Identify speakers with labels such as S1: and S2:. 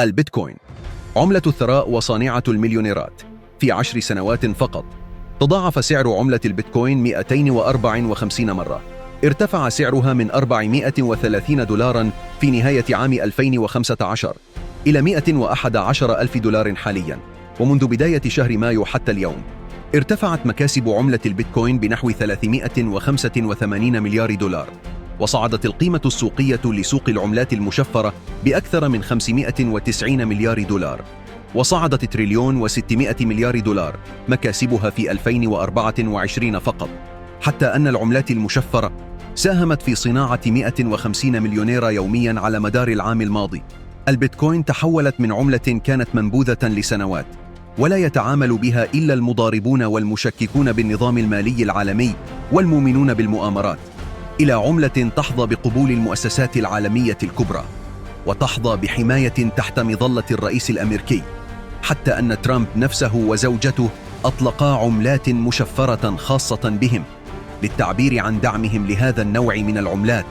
S1: البيتكوين عملة الثراء وصانعة المليونيرات. في 10 سنوات فقط تضاعف سعر عملة البيتكوين 254 مرة. ارتفع سعرها من 430 دولارا في نهاية عام 2015 إلى 111 ألف دولار حاليا. ومنذ بداية شهر مايو حتى اليوم ارتفعت مكاسب عملة البيتكوين بنحو 385 مليار دولار، وصعدت القيمة السوقية لسوق العملات المشفرة بأكثر من 590 مليار دولار، وصعدت تريليون و600 مليار دولار مكاسبها في 2024 فقط، حتى أن العملات المشفرة ساهمت في صناعة 150 مليونير يومياً على مدار العام الماضي. البيتكوين تحولت من عملة كانت منبوذة لسنوات ولا يتعامل بها إلا المضاربون والمشككون بالنظام المالي العالمي والمؤمنون بالمؤامرات، إلى عملة تحظى بقبول المؤسسات العالمية الكبرى وتحظى بحماية تحت مظلة الرئيس الأمريكي، حتى أن ترامب نفسه وزوجته أطلقا عملات مشفرة خاصة بهم للتعبير عن دعمهم لهذا النوع من العملات